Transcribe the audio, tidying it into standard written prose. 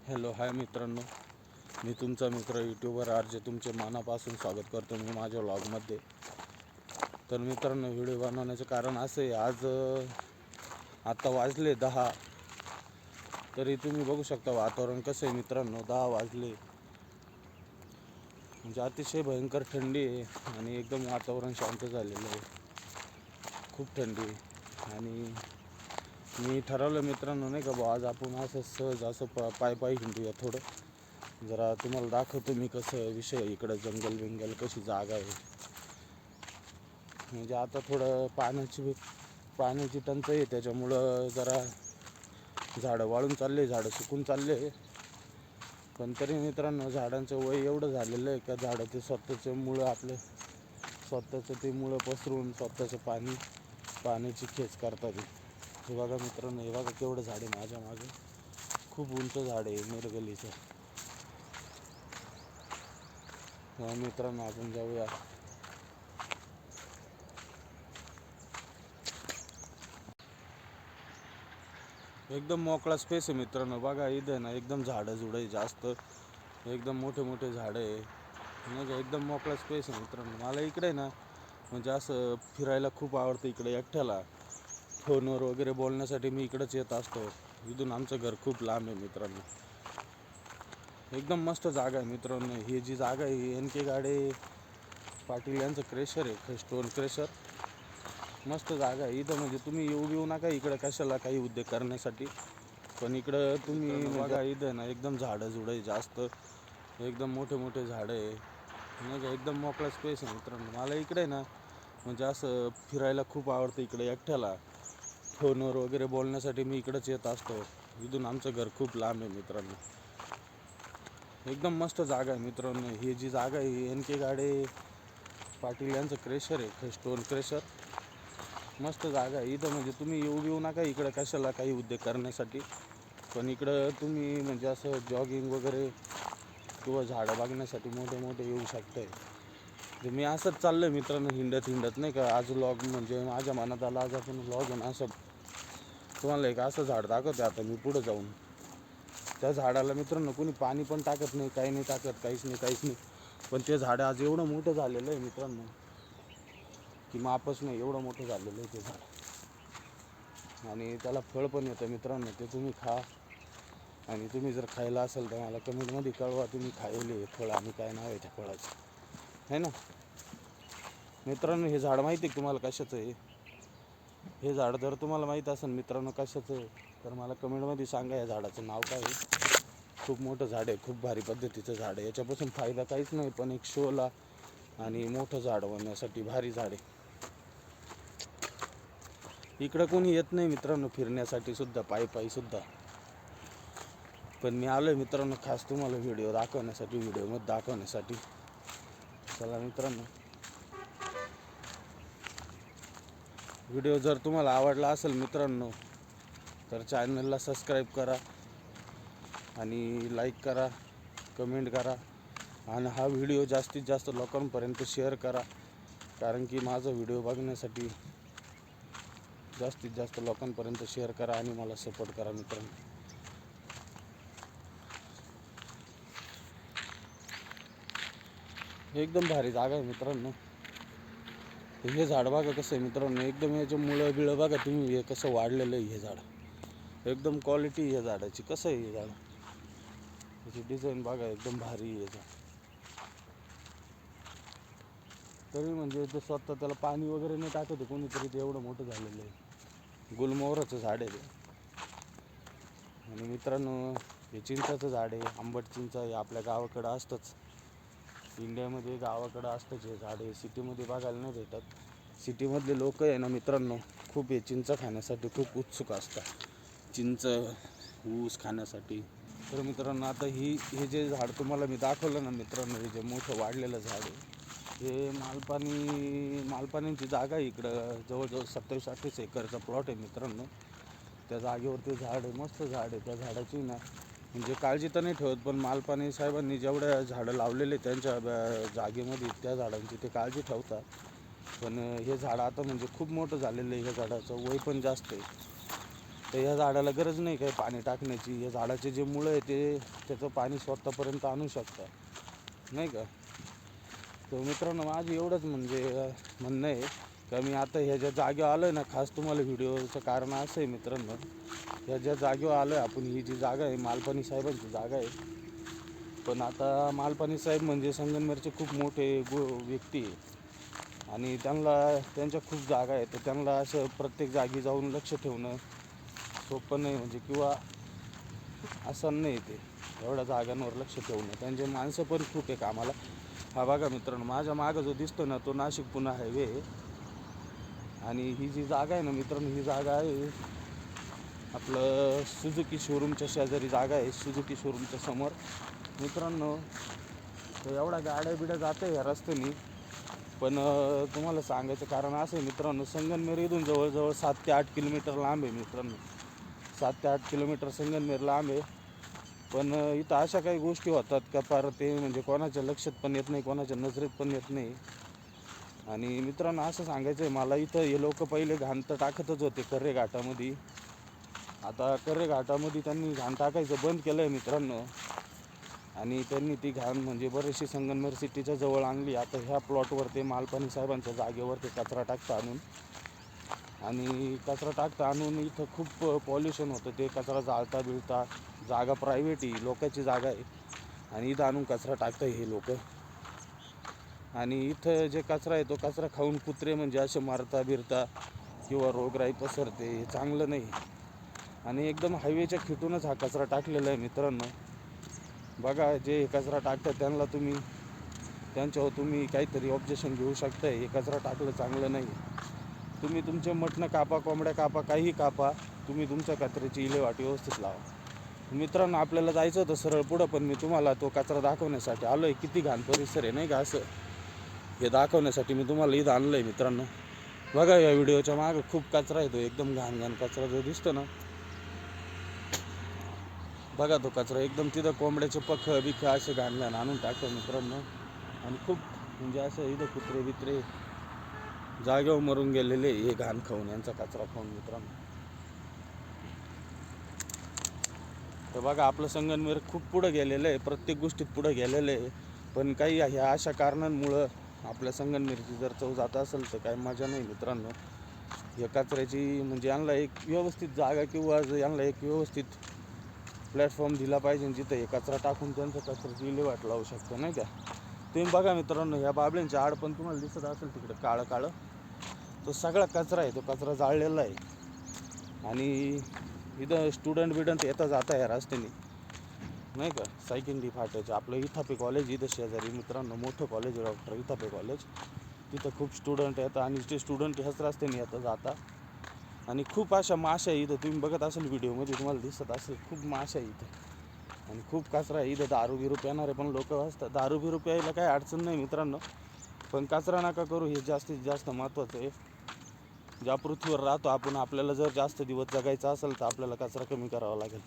Hello hi मित्रांनो, मी तुमचा मित्र यूट्यूबर आरजे तुमचे मनापासून स्वागत करतो मी माझ्या व्लॉगमध्ये. तर मित्रांनो, व्हिडिओ बनवण्याचं कारण असं आहे, आज आता वाजले 10, तरी तुम्ही बघू शकता वातावरण कसं आहे मित्रांनो. 10 वाजले म्हणजे अतिशय भयंकर थंडी आहे आणि एकदम वातावरण शांत झालेलं आहे, खूप थंडी आहे. आणि मी ठरवलं मित्रांनो, नाही का बा, आज आपण असं सहज असं पायी हिंडूया थोडं. जरा तुम्हाला दाखवतो मी कसं विषय इकडं, जंगल कशी जागा आहे. म्हणजे आता थोडं पाण्याची टंचाई आहे, त्याच्यामुळं जरा झाडं वाळून चालले, झाडं सुकून चालले. पण तरी मित्रांनो, झाडांचं वय एवढं झालेलं आहे का झाडं ते स्वतःचे मुळं स्वतःचं ते मुळं पसरून स्वतःचं पाण्याची खेच करतात. हे बघा मित्रांनो, हे बघा केवढं झाड आहे माझ्या मागे, खूप उंच झाड आहे मिरगलीचं. मित्रांनो, आपण जाऊया. एकदम मोकळा स्पेस आहे मित्रांनो. बघा इथं ना एकदम झाडं आहे जास्त, एकदम मोठे झाडं आहे. म्हणजे एकदम मोकळा स्पेस आहे मित्रांनो. मला इकडे ना म्हणजे असं फिरायला खूप आवडतं. इकडे एकट्याला फोनवर वगैरे बोलण्यासाठी मी इकडेच येत असतो. इथून आमचं घर खूप लांब आहे मित्रांनो. एकदम मस्त जागा आहे मित्रांनो. ही जी जागा आहे NK गाडे पाटील यांचं क्रेशर आहे, स्टोन क्रेशर. मस्त जागा आहे इथं. म्हणजे तुम्ही येऊ नका इकडं कशाला काही उद्योग करण्यासाठी, पण इकडं तुम्ही बघा इथं ना एकदम झाडं आहे जास्त, एकदम मोठे झाडं आहे. म्हणजे एकदम मोकळा स्पेस आहे मित्रांनो. मला इकडे ना म्हणजे असं फिरायला खूप आवडतं. इकडे एकट्याला फोनवर वगैरे बोलण्यासाठी मी इकडेच येत असतो. इथून आमचं घर खूप लांब आहे मित्रांनो. एकदम मस्त जागा आहे मित्रांनो. ही जी जागा आहे NK गाडे पाटील यांचं क्रेशर आहे, स्टोन क्रेशर. मस्त जागा आहे इथं. म्हणजे तुम्ही येऊ नका इकडं कशाला काही उद्योग करण्यासाठी, पण इकडं तुम्ही म्हणजे असं जॉगिंग वगैरे किंवा झाडं बघण्यासाठी मोठे येऊ शकताय. मी असंच चाललं मित्रांनो, हिंडत नाही का. आज व्लॉग म्हणजे माझ्या मनात आला, आज आपण व्लॉग आहे ना असं तुम्हाला एक असं झाड दाखवते. आता मी पुढं जाऊन त्या झाडाला मित्रांनो कोणी पाणी पण टाकत नाही, काही नाही टाकत, काहीच नाही. पण ते झाड आज एवढं मोठं झालेलं आहे मित्रांनो की मापच नाही, एवढं मोठं झालेलं आहे ते झाड. आणि त्याला फळ पण येतं मित्रांनो. ते तुम्ही खा, आणि तुम्ही जर खायला असेल तर मला कमेंटमध्ये कळवा तुम्ही खायले फळ आणि काय नाव आहे त्या फळाचं, है ना मित्रांनो. हे झाड माहिती आहे तुम्हाला कशाचं आहे? हे झाड जर तुम्हाला माहीत असेल मित्रांनो कशाचं आहे, तर मला कमेंटमध्ये सांगा या झाडाचं नाव काय आहे. खूप मोठं झाड आहे, खूप भारी पद्धतीचं झाड आहे. याच्यापासून फायदा काहीच नाही, पण एक शोला आणि मोठं झाड होण्यासाठी भारी झाड आहे. इकडं कोणी येत नाही मित्रांनो फिरण्यासाठी सुद्धा, पायी सुद्धा. पण मी आलोय मित्रांनो खास तुम्हाला व्हिडिओ दाखवण्यासाठी. चला मित्रांनो, व्हिडिओ जर तुम्हाला आवडला असेल मित्रांनो तर चॅनलला सबस्क्राईब करा आणि लाईक करा, कमेंट करा, आणि हा व्हिडिओ जास्तीत जास्त लोकांपर्यंत शेअर करा. कारण की माझा व्हिडिओ बघण्यासाठी जास्तीत जास्त लोकांपर्यंत शेअर करा आणि मला सपोर्ट करा मित्रांनो. एकदम भारी जागा आहे मित्रांनो. हे झाड बघा कसं आहे मित्रांनो, एकदम याचे मुळं बिळं बघा तुम्ही, हे कसं वाढलेलं आहे हे झाड. एकदम क्वालिटी या झाडाची. कसं आहे हे झाड, त्याची डिझाईन बघा, एकदम भारी आहे झाड. तरी म्हणजे ते स्वतः त्याला पाणी वगैरे नाही टाकत कोणीतरी, ते एवढं मोठं झालेलं आहे. गुलमोहराचं झाड आहे ते. आणि मित्रांनो, हे चिंचाचं झाड आहे, आंबट चिंच आहे. आपल्या गावाकडं असतंच, इंडियामध्ये गावाकडं असतंच हे झाड आहे. सिटीमध्ये बघायला नाही भेटत. सिटीमधले लोक आहे ना मित्रांनो, खूप हे चिंच खाण्यासाठी खूप उत्सुक असतात, चिंच ऊस खाण्यासाठी. तर मित्रांनो, आता हे जे झाड तुम्हाला मी दाखवलं ना मित्रांनो, हे जे मोठं वाढलेलं झाड आहे, हे मालपाण्यांची जागा आहे. इकडं जवळजवळ 27-28 एकरचा प्लॉट आहे मित्रांनो. त्या जागेवरती झाड आहे, मस्त झाड आहे. त्या झाडाची ना म्हणजे काळजी तर नाही ठेवत, पण मालपाणी साहेबांनी जेवढ्या झाडं लावलेले त्यांच्या जागेमध्ये, त्या झाडांची ते काळजी ठेवतात. पण हे झाड आता म्हणजे खूप मोठं झालेलं आहे. ह्या झाडाचं वय पण जास्त आहे. तर ह्या झाडाला गरज नाही काही पाणी टाकण्याची. या झाडाचे जे मुळं आहे ते त्याचं पाणी स्वतःपर्यंत आणू शकतात, नाही का. तर मित्रांनो, माझी एवढंच म्हणजे म्हणणं आहे का मी आता ह्या ज्या जागेवर आलो आहे ना, खास तुम्हाला व्हिडिओचं कारण असं आहे मित्रांनो, ह्या ज्या जागेवर आलो आहे आपण, ही जी जागा आहे मालपाणी साहेबांची जागा आहे. पण आता मालपाणी साहेब म्हणजे संगमनेरचे खूप मोठे व्यक्ती आहे आणि त्यांच्या खूप जागा आहे. तर त्यांना असं प्रत्येक जागी जाऊन लक्ष ठेवणं सोपं नाही, म्हणजे किंवा असं नाही ते एवढ्या जागांवर लक्ष ठेवणं. त्यांचे माणसं पण खूप आहे कामाला. हा बघा मित्रांनो, माझ्या मागं जो दिसतो ना तो नाशिक पुणे हायवे आहे. आणि ही जी जागा आहे ना मित्रांनो, ही जागा आहे आपलं सुझुकी शोरूमच्या शेजारी जागा आहे, सुझुकी शोरूमच्या समोर मित्रांनो. तर एवढ्या गाड्या बिड्या जात आहे या रस्त्याने. पण तुम्हाला सांगायचं कारण असं आहे मित्रांनो, संगमनेर इथून जवळजवळ 7 ते 8 किलोमीटर लांब आहे मित्रांनो. 7 ते 8 किलोमीटर संगमनेर लांब आहे. पण इथं अशा काही गोष्टी होतात का फार ते म्हणजे कोणाच्या लक्षात पण येत नाही, कोणाच्या नजरेत पण येत नाही. आणि मित्रांनो, असं सांगायचं आहे मला, इथं हे लोक पहिले घाण तर टाकतच होते कर्रे घाटामध्ये. आता कर्रे घाटामध्ये त्यांनी घाण टाकायचं बंद केलं आहे मित्रांनो. आणि त्यांनी ती घाण म्हणजे बरीचशी संगमनेर सिटीच्या जवळ आणली. आता ह्या प्लॉटवर ते मालपाणी साहेबांच्या जागेवर ते कचरा टाकता आणून, आणि कचरा टाकता आणून इथं खूप पॉल्युशन होतं. ते कचरा जाळता बिळता, जागा प्रायव्हेट ही लोकांची जागा आहे आणि इथं आणून कचरा टाकता हे लोक. आणि इथं जे कचरा आहे तो कचरा खाऊन कुत्रे म्हणजे असे मारता बिरता किंवा रोगराई पसरते, हे चांगलं नाही. आणि एकदम हायवेच्या खिटूनच हा कचरा टाकलेला आहे मित्रांनो. बघा, जे कचरा टाकतात त्यांच्यावर तुम्ही काहीतरी ऑब्जेक्शन घेऊ शकताय. हे कचरा टाकलं चांगलं नाही. तुम्ही तुमचे मटणं कापा, कोंबड्या कापा, काही कापा, तुम्ही तुमच्या कचऱ्याची विल्हेवाट व्यवस्थित लावा. मित्रांनो, आपल्याला जायचं होतं सरळ पुढं, पण मी तुम्हाला तो कचरा दाखवण्यासाठी आलो आहे. किती घाण परिसर आहे नाही का, असं हे दाखवण्यासाठी मी तुम्हाला इथं आणलं आहे मित्रांनो. बघा, या व्हिडिओच्या मागं खूप कचरा येतो, एकदम घाण कचरा जो दिसतो ना, बघा तो कचरा एकदम. तिथं कोंबड्याचे पख बिख असे घाण आणून टाकतो मित्रांनो. आणि खूप म्हणजे असं इथं कुत्रे बित्रे जागेवर मरून गेलेले हे घाण खाऊन, यांचा कचरा खाऊन मित्रांनो. तर बघा, आपलं संगमनेर खूप पुढं गेलेलं आहे, प्रत्येक गोष्टीत पुढं गेलेलं आहे. पण काही ह्या अशा कारणांमुळं आपल्या संगमनेरची जर चव जात असेल तर काही मजा नाही मित्रांनो. या कचऱ्याची म्हणजे यांना एक व्यवस्थित जागा किंवा यांना एक व्यवस्थित प्लॅटफॉर्म दिला पाहिजे, जिथं हे कचरा टाकून त्यांचं कचऱ्याची विल्हेवाट लावू शकतो नाही का. तुम्ही बघा मित्रांनो, ह्या बाबळींच्या आड पण तुम्हाला दिसत असेल तिकडे काळं काळं, तो सगळा कचरा आहे, तो कचरा जाळलेला आहे. आणि इथं स्टुडंट बिडंट येता जाता या रस्त्याने नाही का, सायकिंडी फाट्याचे आपलं इथापे कॉलेज इथं शेजारी मित्रांनो, मोठं कॉलेज आहे डॉक्टर इथापे कॉलेज. तिथं खूप स्टुडंट येतात आणि ते स्टुडंट ह्याच रस्त्याने येता जाता. आणि खूप अशा माशा आहे इथं, तुम्ही बघत असेल व्हिडिओमध्ये तुम्हाला दिसत असेल, खूप माशा आहे इथं. आणि खूप कचरा आहे इथं. दारू बिरू पिणारे पण लोक असतात. दारू बिरू प्यायला काही अडचण नाही मित्रांनो, पण कचरा नका करू, हे जास्तीत जास्त महत्त्वाचं आहे. ज्या पृथ्वीवर राहतो आपण, आपल्याला जर जास्त दिवस जगायचं असेल तर आपल्याला कचरा कमी करावा लागेल.